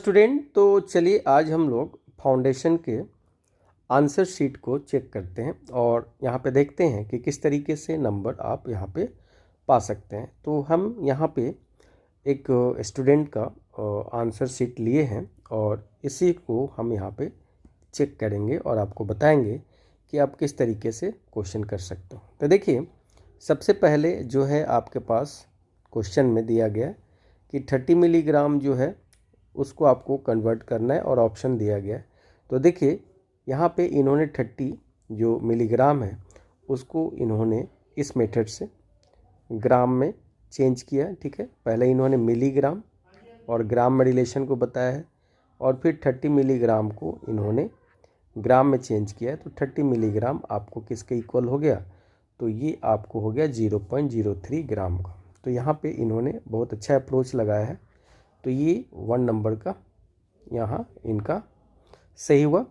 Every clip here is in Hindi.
स्टूडेंट, तो चलिए आज हम लोग फाउंडेशन के आंसर शीट को चेक करते हैं और यहाँ पे देखते हैं कि किस तरीके से नंबर आप यहाँ पे पा सकते हैं। तो हम यहाँ पे एक स्टूडेंट का आंसर शीट लिए हैं और इसी को हम यहाँ पे चेक करेंगे और आपको बताएंगे कि आप किस तरीके से क्वेश्चन कर सकते हो। तो देखिए, सबसे पहले जो है आपके पास क्वेश्चन में दिया गया है कि 30 मिलीग्राम जो है उसको आपको कन्वर्ट करना है और ऑप्शन दिया गया है। तो देखिए, यहाँ पे इन्होंने 30 जो मिलीग्राम है उसको इन्होंने इस मेथड से ग्राम में चेंज किया। ठीक है, पहले इन्होंने मिलीग्राम और ग्राम में रिलेशन को बताया है और फिर 30 मिलीग्राम को इन्होंने ग्राम में चेंज किया है। तो 30 मिलीग्राम आपको किसके इक्वल हो गया? तो ये आपको हो गया 0.03 ग्राम का। तो यहाँ पे इन्होंने बहुत अच्छा अप्रोच लगाया है। तो ये 1 नंबर का यहाँ इनका सही हुआ।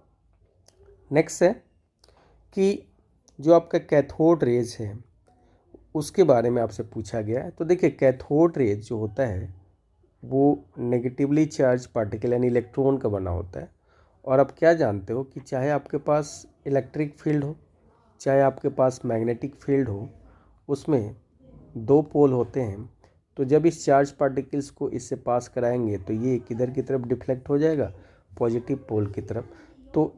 नेक्स्ट है कि जो आपका कैथोड रेज है उसके बारे में आपसे पूछा गया है। तो देखिए, कैथोड रेज जो होता है वो नेगेटिवली चार्ज पार्टिकल यानी इलेक्ट्रॉन का बना होता है। और आप क्या जानते हो कि चाहे आपके पास इलेक्ट्रिक फील्ड हो चाहे आपके पास मैग्नेटिक फील्ड हो, उसमें 2 पोल होते हैं। तो जब इस चार्ज पार्टिकल्स को इससे पास कराएंगे तो ये किधर की तरफ डिफ्लेक्ट हो जाएगा? पॉजिटिव पोल की तरफ। तो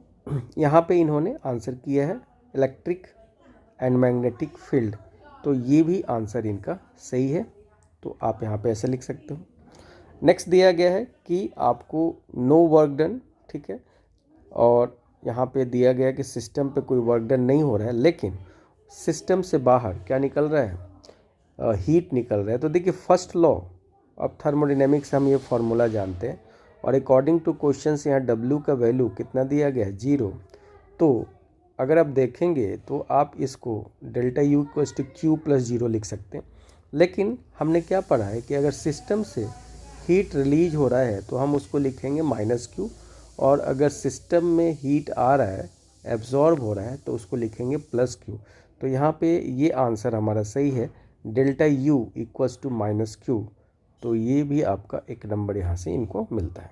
यहाँ पे इन्होंने आंसर किया है इलेक्ट्रिक एंड मैग्नेटिक फील्ड। तो ये भी आंसर इनका सही है। तो आप यहाँ पे ऐसे लिख सकते हो। नेक्स्ट दिया गया है कि आपको नो वर्क डन। ठीक है, और यहाँ पे दिया गया है कि सिस्टम पे कोई वर्क डन नहीं हो रहा है, लेकिन सिस्टम से बाहर क्या निकल रहा है? हीट निकल रहा है। तो देखिए, फर्स्ट लॉ ऑफ थर्मोडायनेमिक्स हम ये फार्मूला जानते हैं और अकॉर्डिंग टू क्वेश्चंस यहाँ W का वैल्यू कितना दिया गया है? 0। तो अगर आप देखेंगे तो आप इसको delta U equals to Q plus 0 लिख सकते हैं। लेकिन हमने क्या पढ़ा है कि अगर सिस्टम से हीट रिलीज हो रहा है तो हम उसको लिखेंगे -Q, और अगर सिस्टम में हीट आ रहा है, एब्जॉर्ब हो रहा है, तो उसको लिखेंगे +Q। तो यहाँ पे ये आंसर हमारा सही है, delta U equals to -Q। तो ये भी आपका एक नंबर यहाँ से इनको मिलता है।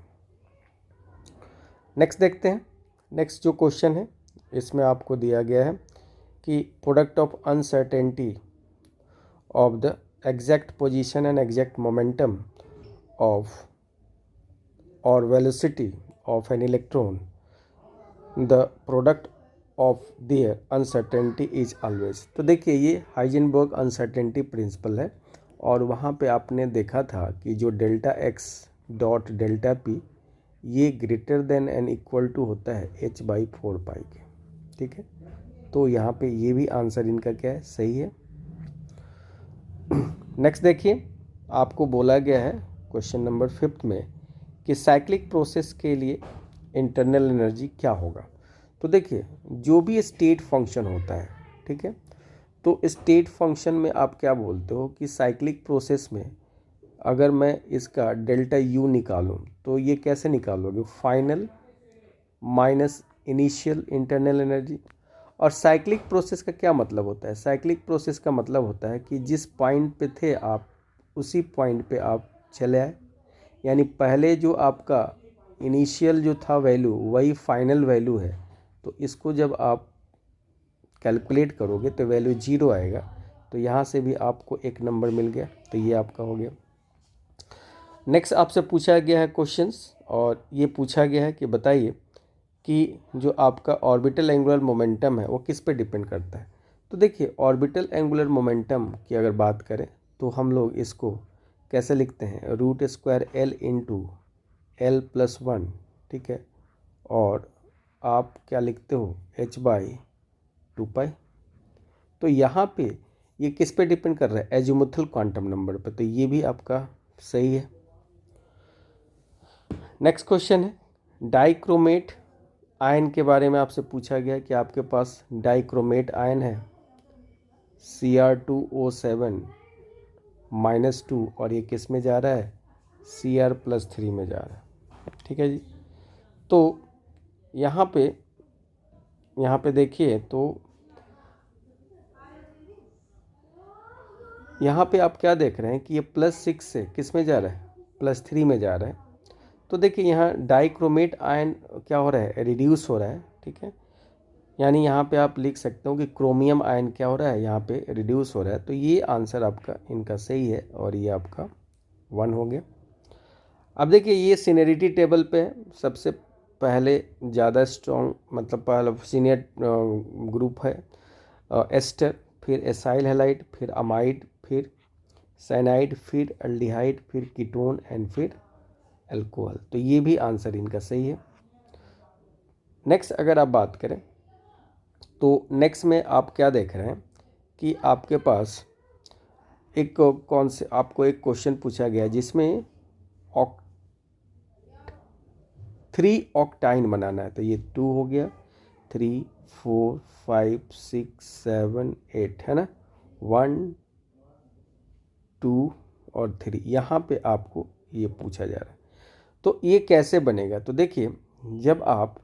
नेक्स्ट देखते हैं। नेक्स्ट जो क्वेश्चन है इसमें आपको दिया गया है कि product of uncertainty of the exact position and exact momentum of और velocity of an electron, the product of their uncertainty is always. तो देखिए, ये हाइजेनबर्ग अनसर्टेनिटी प्रिंसिपल है और वहाँ पे आपने देखा था कि जो delta x dot delta p ये greater than and equal to होता है h/4 के। ठीक है, तो यहाँ पे ये भी आंसर इनका क्या है? सही है। नेक्स्ट देखिए, आपको बोला गया है क्वेश्चन नंबर 5 में कि साइक्लिक प्रोसेस के लिए इंटरनल एनर्जी क्या होगा। तो देखिए, जो भी स्टेट फंक्शन होता है, ठीक है, तो स्टेट फंक्शन में आप क्या बोलते हो कि साइक्लिक प्रोसेस में अगर मैं इसका डेल्टा U निकालूं तो ये कैसे निकालोगे? Final minus initial internal energy. और साइक्लिक प्रोसेस का क्या मतलब होता है? साइक्लिक प्रोसेस का मतलब होता है कि जिस पॉइंट पे थे आप उसी पॉइंट पे आप चले आए, यानी पहले जो आपका इनिशियल जो था वैल्यू वही फाइनल वैल्यू है। तो इसको जब आप कैलकुलेट करोगे तो वैल्यू 0 आएगा। तो यहाँ से भी आपको एक नंबर मिल गया, तो ये आपका हो गया। नेक्स्ट आपसे पूछा गया है क्वेश्चंस और ये पूछा गया है कि बताइए कि जो आपका ऑर्बिटल एंगुलर मोमेंटम है वो किस पे डिपेंड करता है। तो देखिए, ऑर्बिटल एंगुलर मोमेंटम की अगर बात करें तो हम लोग इसको कैसे लिखते हैं? √² L इंटू L+1। ठीक है, और आप क्या लिखते हो? h/2π। तो यहाँ पे ये किस पे डिपेंड कर रहा है? एजीमुथल क्वांटम नंबर पे। तो ये भी आपका सही है। नेक्स्ट क्वेश्चन है डाइक्रोमेट आयन के बारे में आपसे पूछा गया कि आपके पास डाइक्रोमेट आयन है Cr2O7 -2 और ये किस में जा रहा है? Cr+3 में जा रहा है। ठीक है जी। तो यहाँ पे देखिए, तो यहाँ पे आप क्या देख रहे हैं कि ये +6 से किस में जा रहा है? +3 में जा रहा है। तो देखिए यहाँ डाइक्रोमेट आयन क्या हो रहा है, रिड्यूस हो रहा है, ठीक है। यानी यहाँ पे आप लिख सकते हो कि क्रोमियम आयन क्या हो रहा है, यहाँ पे रिड्यूस हो रहा है। तो ये आंसर आपका इनका सही है और ये आपका 1 हो गया। अब देखिए ये सीनियरिटी टेबल पे है, सबसे पहले ज़्यादा स्ट्रॉन्ग मतलब पहला सीनियर ग्रुप है एस्टर, फिर एसाइल हैलाइड, फिर अमाइड, फिर साइनाइड, फिर अल्डिहाइड, फिर कीटोन एंड फिर अल्कोहल। तो ये भी आंसर इनका सही है। नेक्स्ट अगर आप बात करें तो नेक्स्ट में आप क्या देख रहे हैं कि आपके पास एक कौन से आपको एक क्वेश्चन पूछा गया जिसमें 3 ऑक्टाइन बनाना है। तो ये 2 हो गया, 3 4 5 6 7 8 है ना, 1 2 और 3, यहाँ पे आपको ये पूछा जा रहा है। तो ये कैसे बनेगा, तो देखिए जब आप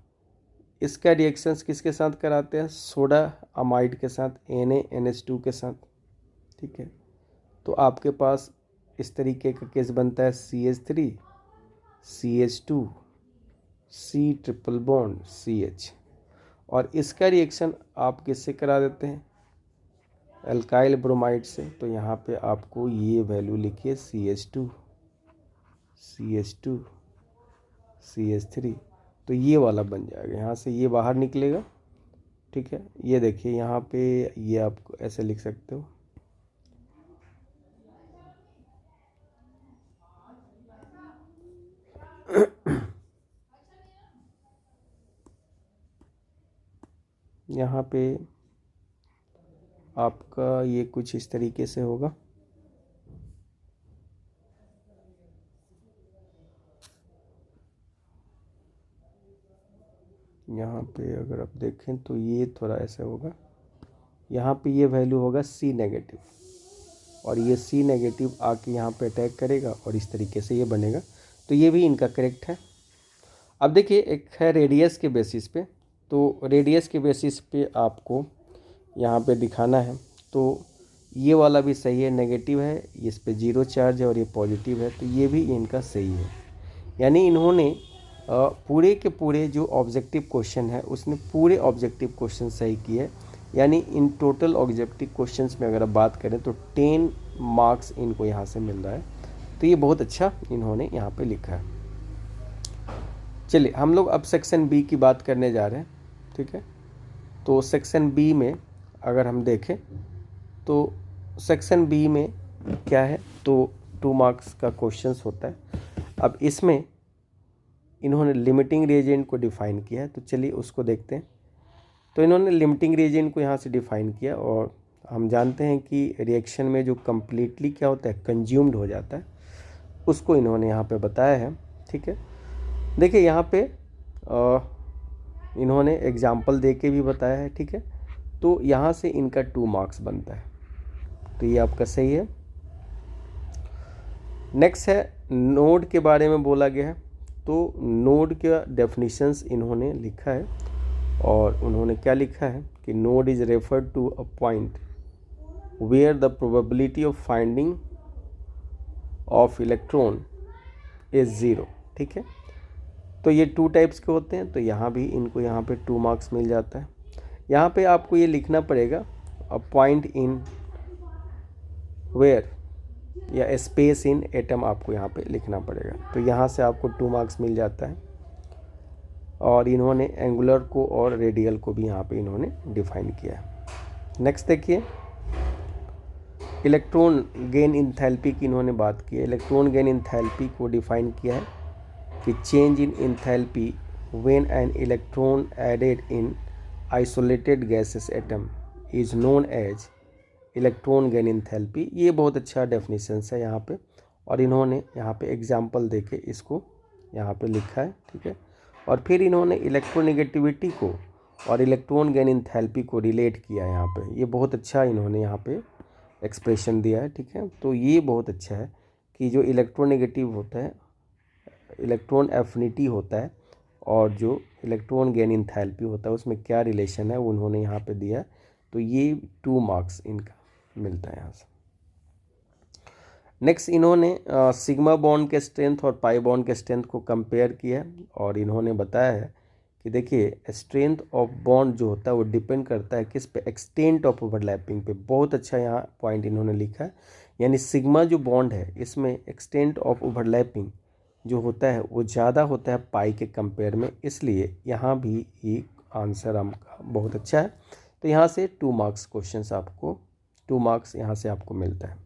इसका रिएक्शंस किसके साथ कराते हैं, सोडा अमाइड के साथ, NaNH2 के साथ, ठीक है। तो आपके पास इस तरीके का केस बनता है CH3 CH2 C triple bond CH, और इसका रिएक्शन आप किससे करा देते हैं, अल्काइल ब्रोमाइड से। तो यहाँ पे आपको ये वैल्यू लिखिए CH2 CH2 CH3, तो ये वाला बन जाएगा, यहाँ से ये बाहर निकलेगा, ठीक है। ये देखिए यहाँ पे ये आप ऐसे लिख सकते हो, यहाँ पे आपका ये कुछ इस तरीके से होगा। यहाँ पे अगर आप देखें तो ये थोड़ा ऐसा होगा, यहाँ पे ये वैल्यू होगा C नेगेटिव, और ये C नेगेटिव आके यहाँ पे अटैक करेगा और इस तरीके से ये बनेगा। तो ये भी इनका करेक्ट है। अब देखिए एक है रेडियस के बेसिस पे, तो रेडियस के बेसिस पे आपको यहाँ पे दिखाना है। तो ये वाला भी सही है, नेगेटिव है, इस पे 0 चार्ज है और ये पॉजिटिव है, तो ये भी इनका सही है। यानी इन्होंने पूरे के पूरे जो ऑब्जेक्टिव क्वेश्चन है उसने पूरे ऑब्जेक्टिव क्वेश्चन सही किए। यानी इन टोटल ऑब्जेक्टिव क्वेश्चंस में अगर आप बात करें तो 10 मार्क्स इनको यहाँ से मिल रहा है। तो ये बहुत अच्छा इन्होंने यहाँ पे लिखा है। चलिए हम लोग अब सेक्शन बी की बात करने जा रहे हैं, ठीक है। तो सेक्शन बी में अगर हम देखें तो सेक्शन बी में क्या है, तो 2 मार्क्स का क्वेश्चंस होता है। अब इसमें इन्होंने लिमिटिंग रिएजेंट को डिफ़ाइन किया है, तो चलिए उसको देखते हैं। तो इन्होंने लिमिटिंग रिएजेंट को यहाँ से डिफ़ाइन किया, और हम जानते हैं कि रिएक्शन में जो कम्प्लीटली क्या होता है, कंज्यूम्ड हो जाता है, उसको इन्होंने यहाँ पे बताया है, ठीक है। देखिए यहाँ पे इन्होंने एग्जाम्पल दे के भी बताया है, ठीक है। तो यहाँ से इनका 2 मार्क्स बनता है, तो ये आपका सही है। नेक्स्ट है नोड के बारे में बोला गया है। तो नोड का डेफिनेशंस इन्होंने लिखा है, और उन्होंने क्या लिखा है कि node is referred to a point where the probability of finding of electron is 0, ठीक है। तो ये 2 टाइप्स के होते हैं, तो यहाँ भी इनको यहाँ पे 2 मार्क्स मिल जाता है। यहाँ पे आपको ये लिखना पड़ेगा अ पॉइंट इन वेयर, या स्पेस इन एटम आपको यहाँ पे लिखना पड़ेगा, तो यहाँ से आपको 2 मार्क्स मिल जाता है। और इन्होंने एंगुलर को और रेडियल को भी यहाँ पे इन्होंने डिफाइन किया है। नेक्स्ट देखिए इलेक्ट्रॉन गेन इंथैल्पी की इन्होंने बात की है। इलेक्ट्रॉन गेन इंथैल्पी को डिफाइन किया है कि change in enthalpy when an electron added in isolated gases atom is known as electron gain enthalpy. ये बहुत अच्छा डेफिनेशंस है यहाँ पे, और इन्होंने यहाँ पे एग्जांपल देके इसको यहाँ पे लिखा है, ठीक है। और फिर इन्होंने इलेक्ट्रोनेगेटिविटी को और इलेक्ट्रॉन गेन इंथैल्पी को रिलेट किया है यहाँ पे। ये बहुत अच्छा इन्होंने यहाँ पे एक्सप्रेशन दिया है, ठीक है। तो ये बहुत अच्छा है कि जो इलेक्ट्रोनेगेटिव होता है, इलेक्ट्रॉन एफिनिटी होता है, और जो इलेक्ट्रॉन गेन इंथैल्पी होता है उसमें क्या रिलेशन है वो उन्होंने यहाँ पे दिया है। तो ये 2 मार्क्स इनका मिलता है यहाँ से। नेक्स्ट इन्होंने सिग्मा बॉन्ड के स्ट्रेंथ और पाई बॉन्ड के स्ट्रेंथ को कंपेयर किया और इन्होंने बताया है कि देखिए स्ट्रेंथ ऑफ बॉन्ड जो होता है वो डिपेंड करता है किस पे, एक्सटेंट ऑफ ओवरलैपिंग पे। बहुत अच्छा यहाँ पॉइंट इन्होंने लिखा है, यानी सिग्मा जो बॉन्ड है इसमें एक्सटेंट ऑफ ओवरलैपिंग जो होता है वो ज़्यादा होता है पाई के कंपेयर में, इसलिए यहाँ भी ये आंसर आपका बहुत अच्छा है। तो यहाँ से 2 मार्क्स क्वेश्चन आपको 2 मार्क्स यहाँ से आपको मिलता है।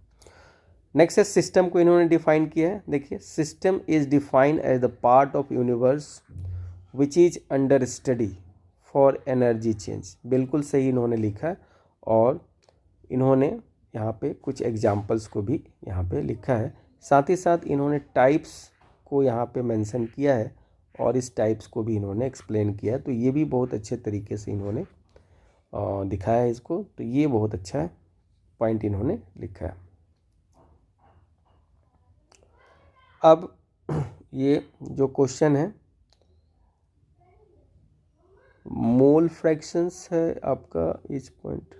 नेक्स्ट है सिस्टम को इन्होंने डिफाइन किया है। देखिए system is defined as the part of universe which is under study for energy change. बिल्कुल सही इन्होंने लिखा है और इन्होंने यहाँ पे कुछ एग्जाम्पल्स को भी यहाँ पे लिखा है। साथ ही साथ इन्होंने टाइप्स को यहाँ पे मेंशन किया है और इस टाइप्स को भी इन्होंने एक्सप्लेन किया है। तो ये भी बहुत अच्छे तरीके से इन्होंने दिखाया है इसको। तो ये बहुत अच्छा पॉइंट इन्होंने लिखा है। अब ये जो क्वेश्चन है मोल फ्रैक्शंस है आपका इस पॉइंट,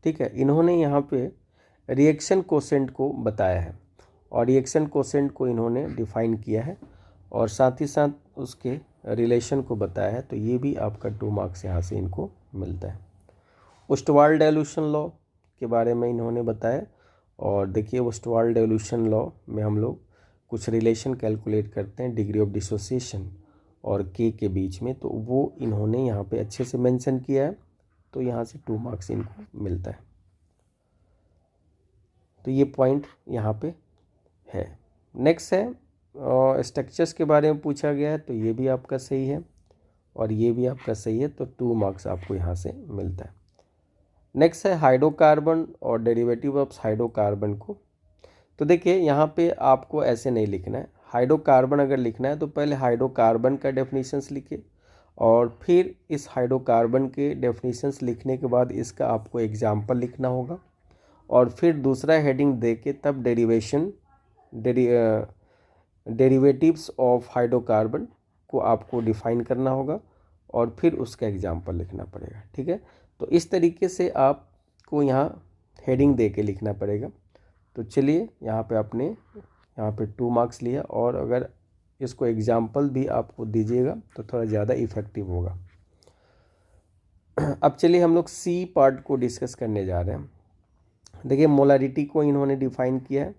ठीक है। इन्होंने यहाँ पे रिएक्शन कोसेंट को बताया है और रिएक्शन कोसेंट को इन्होंने डिफाइन किया है और साथ ही साथ उसके रिलेशन को बताया है। तो ये भी आपका 2 मार्क्स यहाँ से इनको मिलता है। ओस्टवाल्ड डाइल्यूशन लॉ के बारे में इन्होंने बताया और देखिए ओस्टवाल्ड डाइल्यूशन लॉ में हम लोग कुछ रिलेशन कैलकुलेट करते हैं डिग्री ऑफ डिसोसिएशन और के बीच में, तो वो इन्होंने यहाँ पे अच्छे से मेंशन किया है। तो यहाँ से 2 मार्क्स इनको मिलता है। तो ये पॉइंट यहाँ पे है। नेक्स्ट है स्ट्रक्चर्स के बारे में पूछा गया है, तो ये भी आपका सही है और ये भी आपका सही है। तो 2 मार्क्स आपको यहाँ से मिलता है। नेक्स्ट है हाइड्रोकार्बन और डेरिवेटिव ऑफ हाइड्रोकार्बन को। तो देखिए यहाँ पे आपको ऐसे नहीं लिखना है। हाइड्रोकार्बन अगर लिखना है तो पहले हाइड्रोकार्बन का डेफिनेशंस लिखिए और फिर इस हाइड्रोकार्बन के डेफिनेशंस लिखने के बाद इसका आपको एग्जाम्पल लिखना होगा और फिर दूसरा हेडिंग दे के तब डेरिवेटिव्स ऑफ हाइड्रोकार्बन को आपको डिफाइन करना होगा और फिर उसका एग्जाम्पल लिखना पड़ेगा, ठीक है। तो इस तरीके से आपको यहाँ हेडिंग दे के लिखना पड़ेगा। तो चलिए यहाँ पे आपने यहाँ पे 2 मार्क्स लिया और अगर इसको एग्जाम्पल भी आपको दीजिएगा तो थोड़ा ज़्यादा इफ़ेक्टिव होगा। अब चलिए हम लोग सी पार्ट को डिस्कस करने जा रहे हैं। देखिए मोलारिटी को इन्होंने डिफाइन किया है।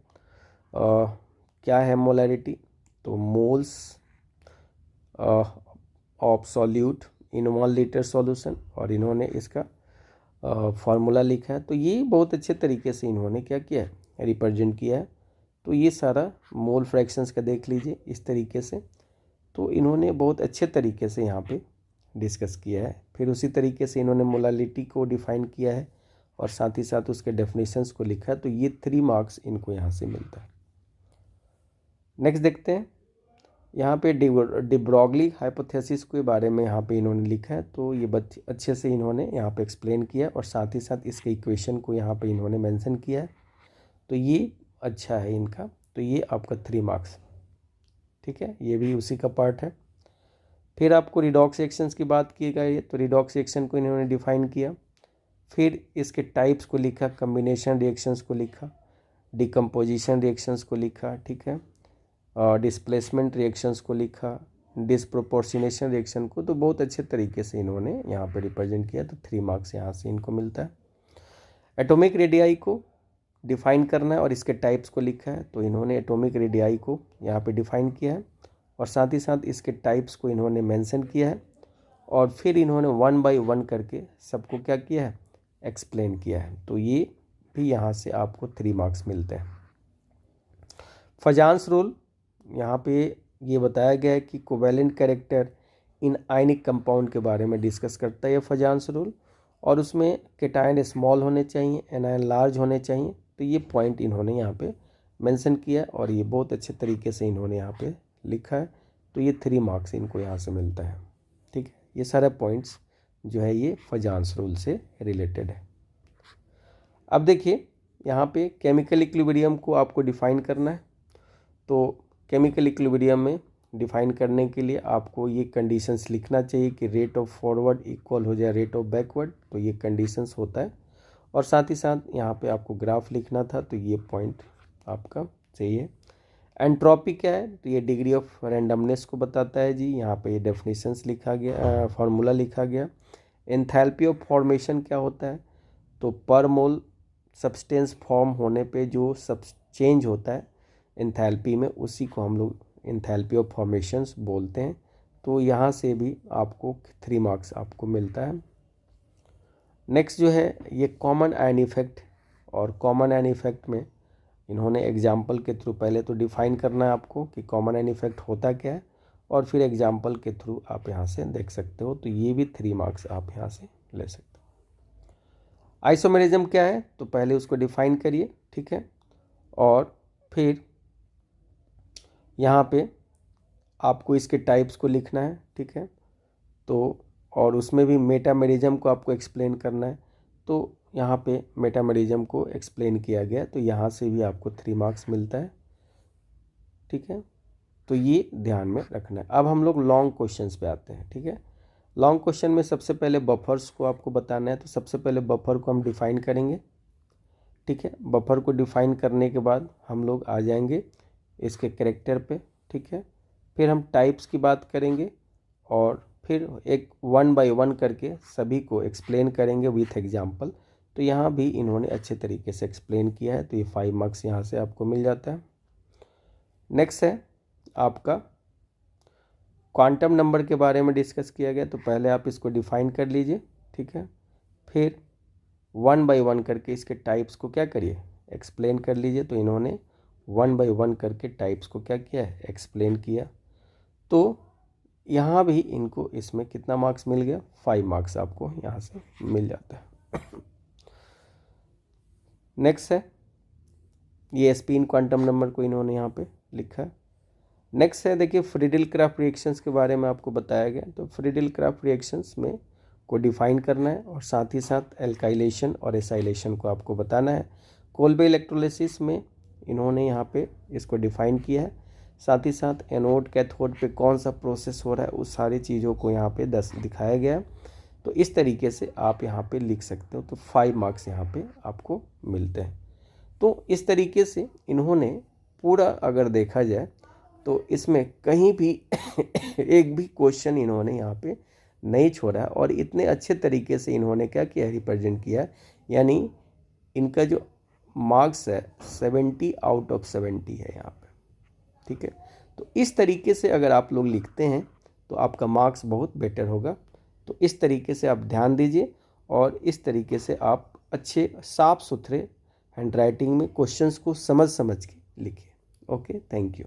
क्या है मोलारिटी? तो moles of solute in 1 litre solution और इन्होंने इसका फार्मूला लिखा है। तो ये बहुत अच्छे तरीके से इन्होंने क्या किया है, रिप्रेजेंट किया है। तो ये सारा मोल फ्रैक्शंस का देख लीजिए इस तरीके से। तो इन्होंने बहुत अच्छे तरीके से यहाँ पे डिस्कस किया है। फिर उसी तरीके से इन्होंने मोलालिटी को डिफाइन किया है और साथ ही साथ उसके डेफिनेशंस को लिखा है। तो ये 3 मार्क्स इनको यहाँ से मिलता है। नेक्स्ट देखते हैं यहाँ पे डी ब्रॉगली हाइपोथेसिस के बारे में यहाँ पे इन्होंने लिखा है। तो ये अच्छे से इन्होंने यहाँ पे एक्सप्लेन किया और साथ ही साथ इसके इक्वेशन को यहाँ पे इन्होंने मेंशन किया है। तो ये अच्छा है इनका। तो ये आपका 3 मार्क्स, ठीक है। ये भी उसी का पार्ट है। फिर आपको रिडॉक्स रिएक्शंस की बात की गई है। तो रिडॉक्स रिएक्शन को इन्होंने डिफाइन किया, फिर इसके टाइप्स को लिखा, कम्बिनेशन रिएक्शंस को लिखा, डिकम्पोजिशन रिएक्शंस को लिखा, ठीक है, डिस्प्लेसमेंट रिएक्शंस को लिखा, डिसप्रोपोर्शनेशन रिएक्शन को। तो बहुत अच्छे तरीके से इन्होंने यहाँ पे रिप्रेजेंट किया। तो 3 मार्क्स यहाँ से इनको मिलता है। एटॉमिक रेडियाई को डिफाइन करना है और इसके टाइप्स को लिखा है। तो इन्होंने एटॉमिक रेडियाई को यहाँ पे डिफाइन किया है और साथ ही साथ इसके टाइप्स को इन्होंने मेंशन किया है और फिर इन्होंने 1 बाय 1 करके सबको क्या किया है, एक्सप्लेन किया है। तो ये भी यहाँ से आपको 3 मार्क्स मिलते हैं। फजान्स रूल, यहाँ पे ये बताया गया है कि covalent character in ionic compound के बारे में डिस्कस करता है ये फजान्स रूल, और उसमें केटायन स्मॉल होने चाहिए, एनायन लार्ज होने चाहिए। तो ये पॉइंट इन्होंने यहाँ पे मेंशन किया और ये बहुत अच्छे तरीके से इन्होंने यहाँ पे लिखा है। तो ये 3 मार्क्स इनको यहाँ से मिलता है, ठीक है। ये सारे पॉइंट्स जो है ये फजान्स रूल से रिलेटेड है। अब देखिए यहाँ पे केमिकल इक्विलिब्रियम को आपको डिफाइन करना है। तो केमिकल इक्विलिब्रियम में डिफाइन करने के लिए आपको ये कंडीशंस लिखना चाहिए कि रेट ऑफ फॉरवर्ड इक्वल हो जाए रेट ऑफ बैकवर्ड, तो ये कंडीशंस होता है। और साथ ही साथ यहाँ पे आपको ग्राफ लिखना था, तो ये पॉइंट आपका चाहिए। एंट्रोपी क्या है, तो ये डिग्री ऑफ रैंडमनेस को बताता है जी। यहाँ पे ये डेफिनेशंस लिखा गया, फार्मूला लिखा गया। एंथैल्पी ऑफ फॉर्मेशन क्या होता है, तो पर मोल सब्सटेंस फॉर्म होने पे जो सब चेंज होता है एंथैल्पी में, उसी को हम लोग एंथैल्पी ऑफ फॉर्मेशंस बोलते हैं। तो यहाँ से भी आपको 3 मार्क्स आपको मिलता है। नेक्स्ट जो है ये कॉमन आयन इफेक्ट, और कॉमन आयन इफेक्ट में इन्होंने एग्जाम्पल के थ्रू पहले तो डिफाइन करना है आपको कि कॉमन आयन इफेक्ट होता क्या है, और फिर एग्जाम्पल के थ्रू आप यहाँ से देख सकते हो। तो ये भी 3 मार्क्स आप यहाँ से ले सकते हो। आइसोमेरिज्म क्या है, तो पहले उसको डिफाइन करिए, ठीक है, और फिर यहाँ पे आपको इसके टाइप्स को लिखना है, ठीक है। तो और उसमें भी मेटामेरिज्म को आपको एक्सप्लेन करना है, तो यहाँ पे मेटामेरिज्म को एक्सप्लेन किया गया, तो यहाँ से भी आपको 3 मार्क्स मिलता है, ठीक है। तो ये ध्यान में रखना है। अब हम लोग लॉन्ग क्वेश्चंस पे आते हैं, ठीक है। लॉन्ग क्वेश्चन में सबसे पहले बफर्स को आपको बताना है, तो सबसे पहले बफर को हम डिफाइन करेंगे, ठीक है। बफर को डिफाइन करने के बाद हम लोग आ जाएंगे इसके कैरेक्टर पे, ठीक है। फिर हम टाइप्स की बात करेंगे, और फिर एक 1 बाय 1 करके सभी को एक्सप्लेन करेंगे विथ एग्जाम्पल। तो यहाँ भी इन्होंने अच्छे तरीके से एक्सप्लेन किया है, तो ये 5 मार्क्स यहाँ से आपको मिल जाता है। नेक्स्ट है आपका क्वांटम नंबर के बारे में डिस्कस किया गया, तो पहले आप इसको डिफाइन कर लीजिए, ठीक है। फिर 1 बाय 1 करके इसके टाइप्स को क्या करिए, एक्सप्लेन कर लीजिए। तो इन्होंने 1 बाय 1 करके टाइप्स को क्या किया है, एक्सप्लेन किया। तो यहाँ भी इनको इसमें कितना मार्क्स मिल गया, 5 मार्क्स आपको यहाँ से मिल जाता है। नेक्स्ट है ये स्पिन क्वांटम नंबर को इन्होंने यहाँ पे लिखा है। नेक्स्ट है देखिए फ्रीडिल-क्राफ्ट रिएक्शंस के बारे में आपको बताया गया। तो फ्रीडिल-क्राफ्ट रिएक्शंस में को डिफाइन करना है, और साथ ही साथ एल्काइलेशन और एसाइलेशन को आपको बताना है। कोल्बे इलेक्ट्रोलिसिस में इन्होंने यहाँ पे इसको डिफाइन किया है। साथ ही साथ एनोड कैथोड पे कौन सा प्रोसेस हो रहा है, उस सारी चीज़ों को यहाँ पे दिखाया गया है। तो इस तरीके से आप यहाँ पे लिख सकते हो, तो 5 मार्क्स यहाँ पे आपको मिलते हैं। तो इस तरीके से इन्होंने पूरा अगर देखा जाए तो इसमें कहीं भी एक भी क्वेश्चन इन्होंने यहाँ पे नहीं छोड़ा, और इतने अच्छे तरीके से इन्होंने क्या किया, रिप्रेजेंट किया। यानी इनका जो मार्क्स है 70 आउट ऑफ 70 है यहाँ पे, ठीक है। तो इस तरीके से अगर आप लोग लिखते हैं तो आपका मार्क्स बहुत बेटर होगा। तो इस तरीके से आप ध्यान दीजिए, और इस तरीके से आप अच्छे साफ सुथरे हैंडराइटिंग में क्वेश्चंस को समझ के लिखिए। Okay, thank you.